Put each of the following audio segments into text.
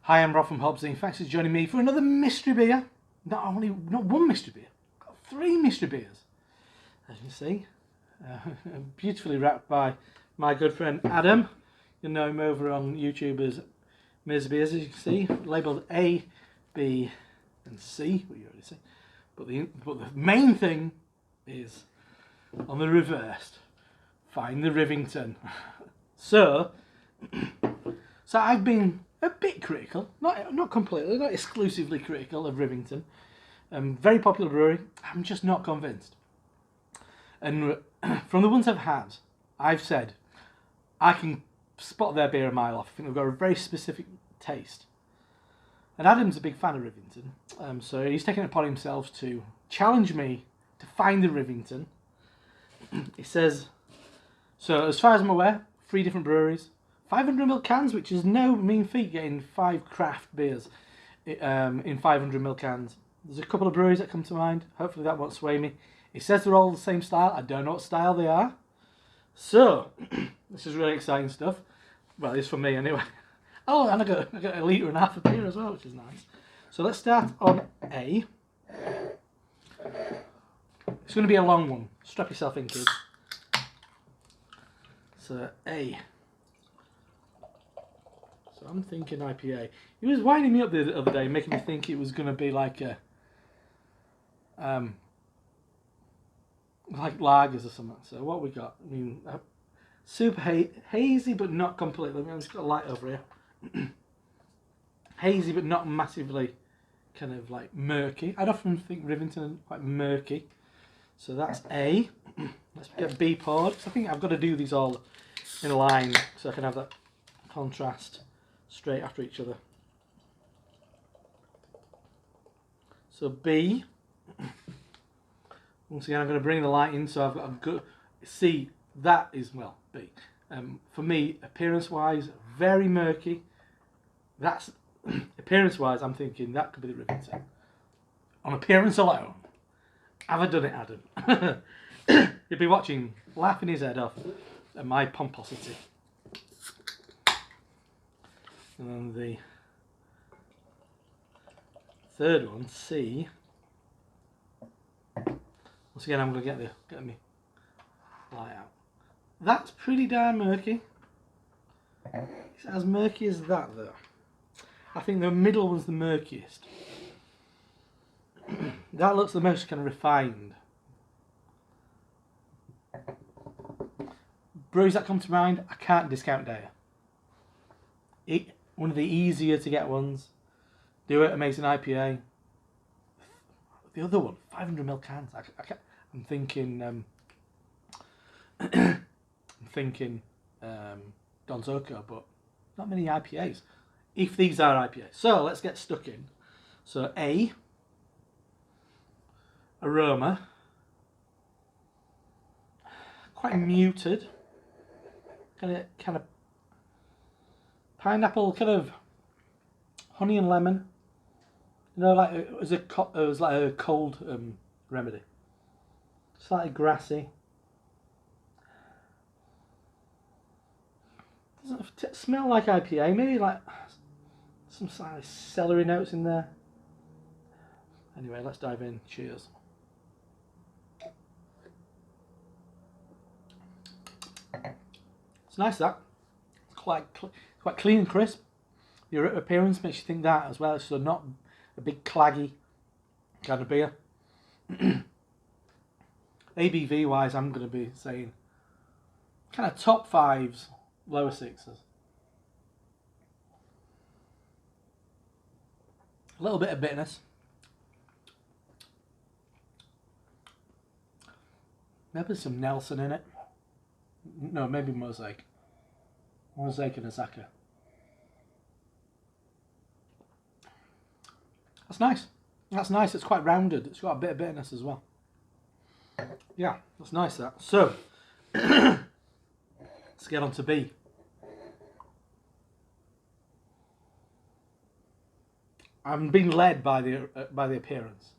Hi, I'm Rob from HopZine. Thanks for joining me for another mystery beer. Not one mystery beer, I've got 3 mystery beers. As you see, beautifully wrapped by my good friend Adam. You'll know him over on YouTube as Mersey Beers, as you can see, labelled A, B, and C. What you already see. But the main thing is on the reversed. Find the Rivington. So I've been a bit critical, not completely, not exclusively critical of Rivington. Very popular brewery. I'm just not convinced. And from the ones I've had, I've said I can spot their beer a mile off. I think they've got a very specific taste. And Adam's a big fan of Rivington, so he's taken it upon himself to challenge me to find the Rivington. He says, so as far as I'm aware, 3 different breweries, 500ml cans, which is no mean feat, getting 5 craft beers in 500ml cans. There's a couple of breweries that come to mind. Hopefully that won't sway me. He says they're all the same style. I don't know what style they are. So, this is really exciting stuff. Well, it's for me anyway. Oh, and I got 1.5 litre of beer as well, which is nice. So let's start on A. It's going to be a long one. Strap yourself in, kids. So, A. So I'm thinking IPA. He was winding me up the other day, making me think it was going to be like a... like lagers or something. So what we got? I mean, super hazy, but not completely. I've just got a light over here. Hazy, but not massively kind of like murky. I'd often think Rivington quite murky. So that's A. Let's get B poured. I think I've got to do these all in a line so I can have that contrast straight after each other. So B. Once again, I'm going to bring the light in, so I've got a good... C, that is, well, B. For me, appearance-wise, very murky. That's... appearance-wise, I'm thinking that could be the Rivington. On appearance alone. Have I done it, Adam? He'll be watching, laughing his head off at my pomposity. And then the third one, C... Once again, I'm going to get me light out. That's pretty darn murky. It's as murky as that, though. I think the middle one's the murkiest. That looks the most kind of refined. Breweries that come to mind, I can't discount Daya. One of the easier to get ones. Do it, amazing IPA. The other one, 500ml cans. I'm thinking. I'm thinking Donzoko, but not many IPAs. If these are IPAs, so let's get stuck in. So A. Aroma. Quite muted. Kind of pineapple, kind of honey and lemon. You know, like it was like a cold remedy. Slightly grassy. Doesn't smell like IPA. Maybe like some slightly celery notes in there. Anyway, let's dive in. Cheers. It's nice, that. It's quite clean and crisp. Your appearance makes you think that as well. So not a big claggy kind of beer. ABV wise, I'm going to be saying kind of top 5s, lower 6s. A little bit of bitterness. Maybe some Nelson in it. No, maybe Mosaic. Mosaic and Azaka. That's nice. That's nice. It's quite rounded. It's got a bit of bitterness as well. Yeah, that's nice, that. So, let's get on to B. I'm being led by the appearance.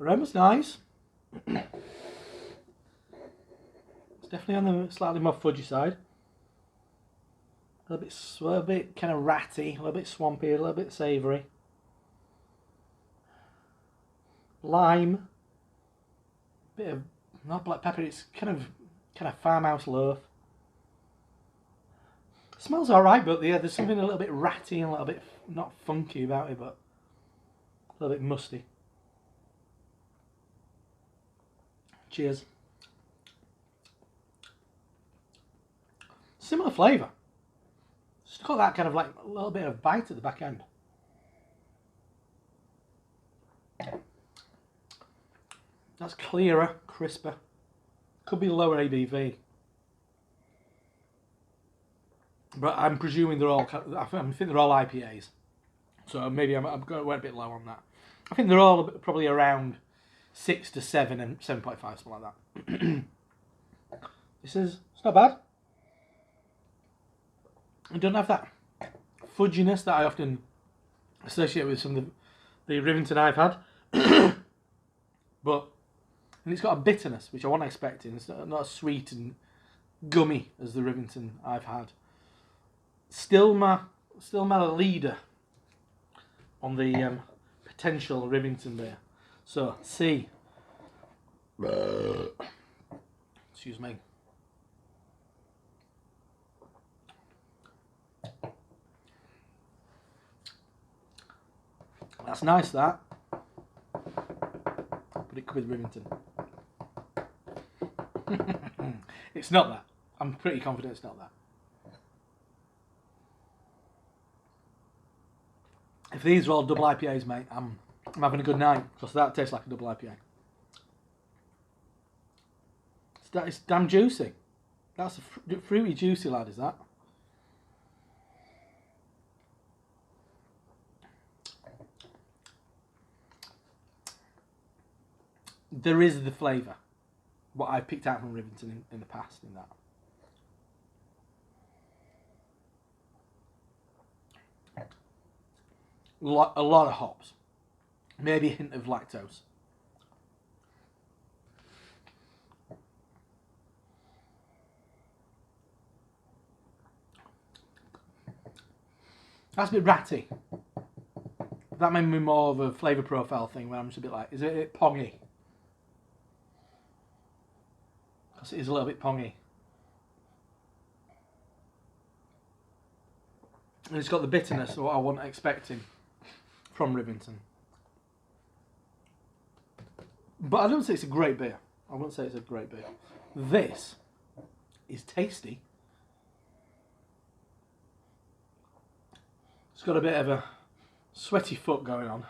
Aroma's nice. It's definitely on the slightly more fudgy side. A little bit kind of ratty, a little bit swampy, a little bit savoury. Lime. Bit of, not black pepper, it's kind of farmhouse loaf. Smells alright, but yeah, there's something a little bit ratty and a little bit, not funky about it, but a little bit musty. Cheers. Similar flavour. It's got that kind of like a little bit of bite at the back end. That's clearer, crisper. Could be lower ABV. But I'm presuming they're all, I think they're all IPAs. So maybe I'm going to went a bit low on that. I think they're all probably around 6 to 7 and 7.5, something like that. It's not bad. It doesn't have that fudginess that I often associate with some of the Rivington I've had. And it's got a bitterness, which I wasn't expecting. It's not as sweet and gummy as the Rivington I've had. Still my leader on the potential Rivington beer. So, C. Excuse me. That's nice, that. But it could be Rivington. It's not that. I'm pretty confident it's not that. If these are all double IPAs, mate, I'm having a good night, because that tastes like a double IPA. It's damn juicy. That's a fruity, juicy lad, is that? There is the flavour. What I picked out from Rivington in the past in that. A lot of hops. Maybe a hint of lactose. That's a bit ratty. That made me more of a flavour profile thing where I'm just a bit like, is it a bit pongy? Because it is a little bit pongy. And it's got the bitterness of what I wasn't expecting from Rivington. But I don't say it's a great beer. I wouldn't say it's a great beer. This is tasty. It's got a bit of a sweaty foot going on.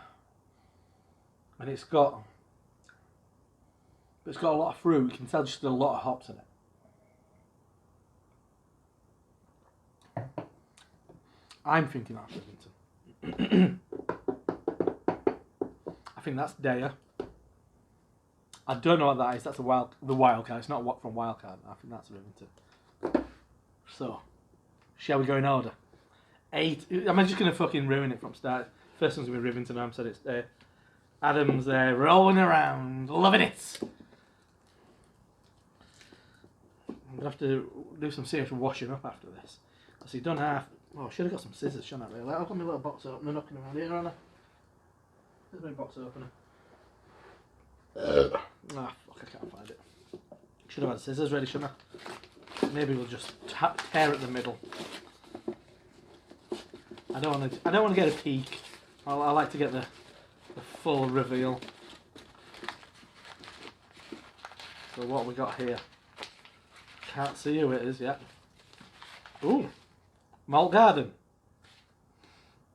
And it's got a lot of fruit. You can tell just a lot of hops in it. I'm thinking that's Rivington. I think that's Daya. I don't know what that is. That's the Wildcard. It's not what from Wildcard. I think that's Rivington. So, shall we go in order? 8. Am I just going to fucking ruin it from start? First one's going to be Rivington. I said it's there. Adam's there, rolling around, loving it. I'm going to have to do some serious washing up after this. Because you don't have... Oh, I should have got some scissors, shouldn't I, really? I've got my little box opener knocking around here, haven't I? There's my box opener. Ah, fuck, I can't find it. Should have had scissors ready, shouldn't I? Maybe we'll just tear at the middle. I don't want to get a peek. I like to get the full reveal. So what have we got here? Can't see who it is yet. Ooh, Malt Garden.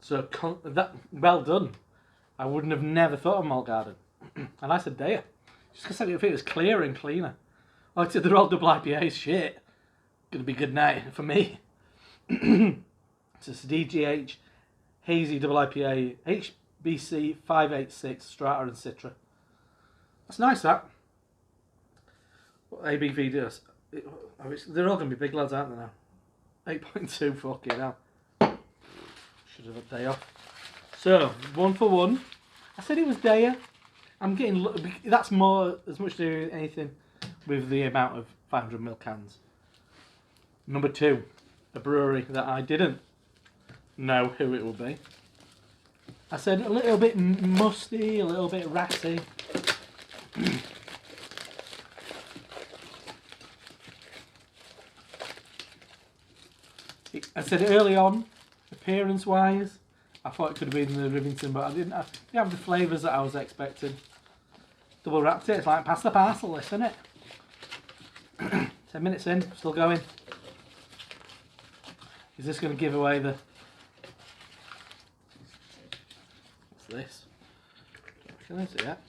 So that well done. I wouldn't have never thought of Malt Garden. And I said Daya. Just because I think it was clearer and cleaner. Like I said, they're all double IPAs. Shit. Gonna be a good night for me. So it's DGH, Hazy double IPA, HBC 586, Strata and Citra. That's nice, that. What ABV does. They're all going to be big lads, aren't they now? 8.2, fucking hell. Should have a day off. So, 1 for 1. I said it was Daya. I'm getting... That's more, as much to do with anything with the amount of 500ml cans. Number 2. a brewery that I didn't know who it would be. I said a little bit musty, a little bit ratty. I said early on, appearance-wise, I thought it could have been the Rivington, but I didn't have the flavours that I was expecting. Double wrapped it. It's like pass the parcel, this, isn't it? 10 minutes in, still going. Is this going to give away the... What's this? Can I see that?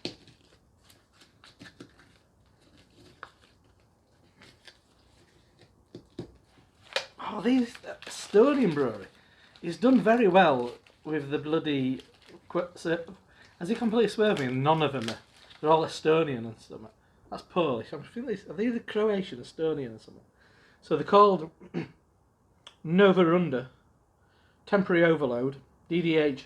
Oh, these Estonian brewery. He's done very well with the bloody... Has he completely swerved me? None of them are. They're all Estonian and stuff. That's Polish. I feel are they the Croatian, Estonian or something? So they're called Nova Runda, Temporary Overload, DDH,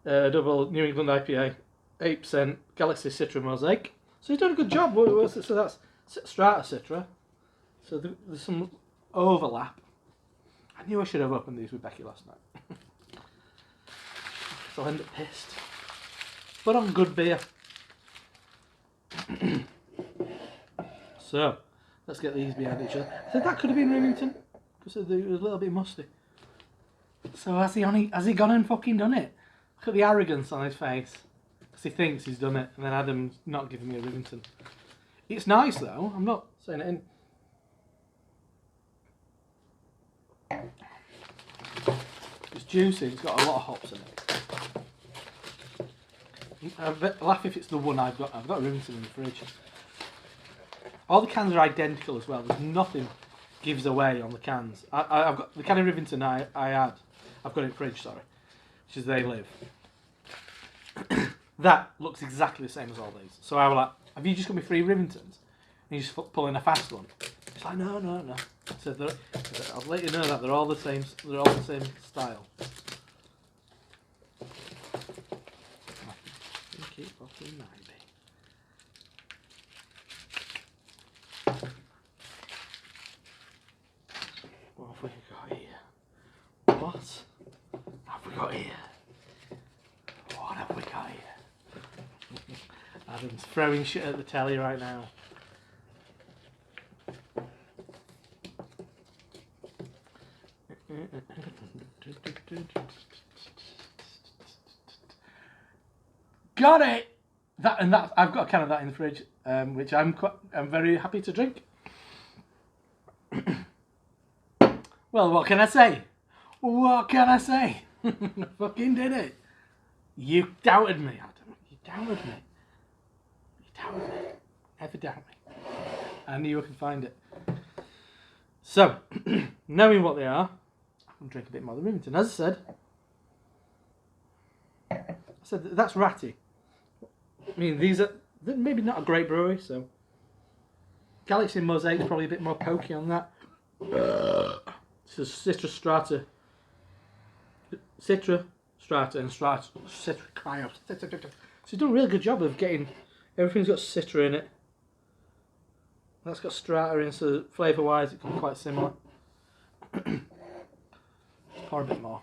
double New England IPA, 8%, Galaxy Citra Mosaic. So he's done a good job. So that's Strata Citra. So there's some overlap. I knew I should have opened these with Becky last night. So I'll end up pissed. But on good beer. So, let's get these behind each other. I said that could have been Rivington, because it was a little bit musty. So has he gone and fucking done it? Look at the arrogance on his face. Because he thinks he's done it, and then Adam's not giving me a Rivington. It's nice though, I'm not saying it in. It's juicy, it's got a lot of hops in it. I laugh if it's the one I've got. I've got a Rivington in the fridge. All the cans are identical as well. There's nothing gives away on the cans. I've got the can of Rivington I had. I've got it in the fridge, sorry. Which is They Live. That looks exactly the same as all these. So I was like, have you just got me 3 Rivingtons? And you just pull in a fast one. It's like, no. So I'll let you know that they're all the same. They're all the same style. I think it probably might be. What have we got here? What have we got here? What have we got here? Adam's throwing shit at the telly right now. Got it! That I've got a can of that in the fridge, which I'm very happy to drink. Well, what can I say? What can I say? I fucking did it. You doubted me, Adam. You doubted me. You doubted me. Never doubt me. I knew I could find it. So, knowing what they are, I can drink a bit more than Rivington. As I said that's ratty. I mean, these are maybe not a great brewery, so Galaxy Mosaic is probably a bit more pokey on that. This is Citra Strata, and Strata Citra Cryo. So he's done a really good job of getting everything's got Citra in it. That's got Strata in, so flavour wise it can be quite similar. Pour a bit more.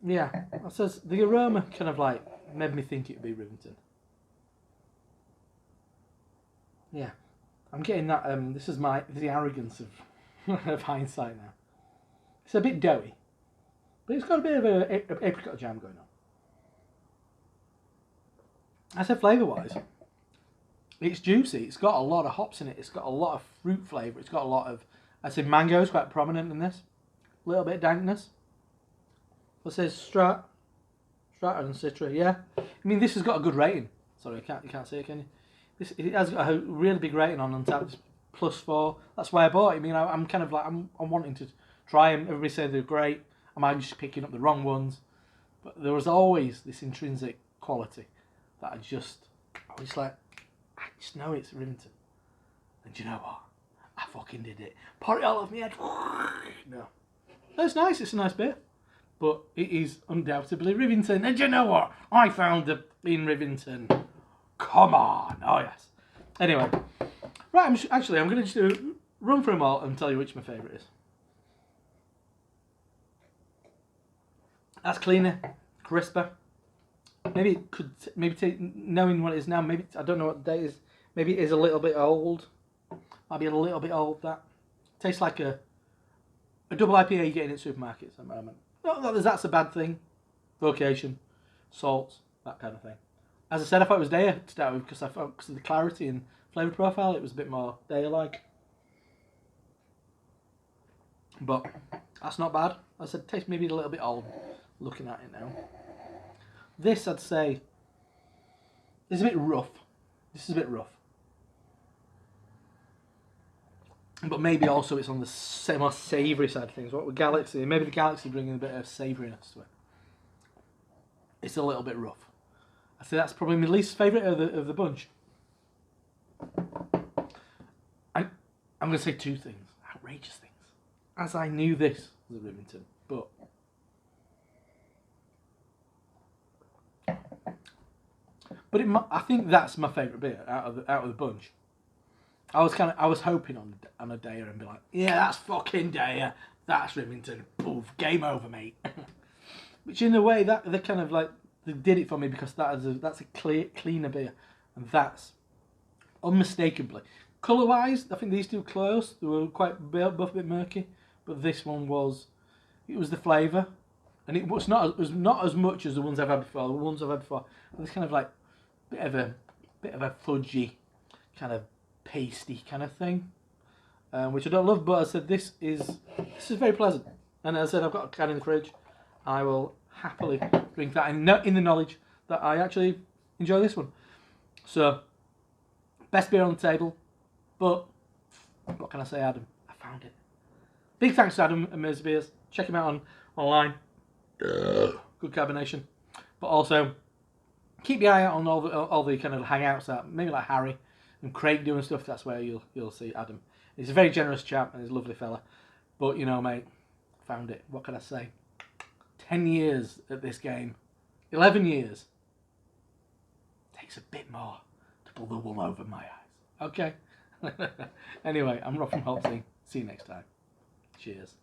Yeah, I says the aroma kind of like made me think it'd be Rivington. Yeah, I'm getting that. This is the arrogance of hindsight now. It's a bit doughy, but it's got a bit of a apricot jam going on. I said flavour-wise, it's juicy. It's got a lot of hops in it. It's got a lot of fruit flavour. It's got a lot of. I said mango is quite prominent in this. A little bit of dankness. It says Strata and Citra. Yeah, I mean this has got a good rating. Sorry, you can't see it, can you? It has got a really big rating on Untapped, +4. That's why I bought it. I mean, I'm kind of like I'm wanting to try them. Everybody says they're great. I'm just picking up the wrong ones, but there was always this intrinsic quality that I was like, I just know it's Rivington. And do you know what? I fucking did it. Pour it all off my head. No, it's nice. It's a nice beer, but it is undoubtedly Rivington. And do you know what? I found it in Rivington. Come on, oh yes. Anyway, right. I'm going to just run through them all and tell you which my favourite is. That's cleaner, crisper. Maybe it could take, knowing what it is now. Maybe I don't know what the date is. Maybe it is a little bit old. Might be a little bit old. That tastes like a double IPA you get in supermarkets at the moment. Not that that's a bad thing. Location, salts, that kind of thing. As I said, I thought it was Daya to start with because I thought because of the clarity and flavour profile, it was a bit more Daya-like. But that's not bad. As I said, it tastes maybe a little bit old looking at it now. This, I'd say, is a bit rough. This is a bit rough. But maybe also it's on the more savoury side of things. What with Galaxy, maybe the Galaxy bringing a bit of savouriness to it. It's a little bit rough. I'd say that's probably my least favourite of the bunch. I'm going to say two things. Outrageous things. As I knew this was a Rivington, but I think that's my favourite beer out of the bunch. I was hoping on a Daya and be like, yeah, that's fucking Daya, that's Rivington, poof, game over, mate. Which in a way that they kind of like they did it for me because that's a cleaner beer, and that's unmistakably colour-wise. I think these two close. They were both a bit murky, but this one was the flavour, and it was not as much as the ones I've had before. The ones I've had before, it was kind of like bit of a fudgy, kind of pasty kind of thing, which I don't love. But I said this is very pleasant, and as I said, I've got a can in the fridge. I will happily drink that in the knowledge that I actually enjoy this one. So, best beer on the table, but what can I say, Adam? I found it. Big thanks to Adam and Mersey Beers. Check him out online. Good carbonation, but also keep your eye out on all the kind of hangouts that maybe like Harry and Craig doing stuff. That's where you'll see Adam. He's a very generous chap and he's a lovely fella. But you know, mate, found it. What can I say? 10 years at this game, 11 years. Takes a bit more to pull the wool over my eyes. Okay. Anyway, I'm Rob from HopZine. See you next time. Cheers.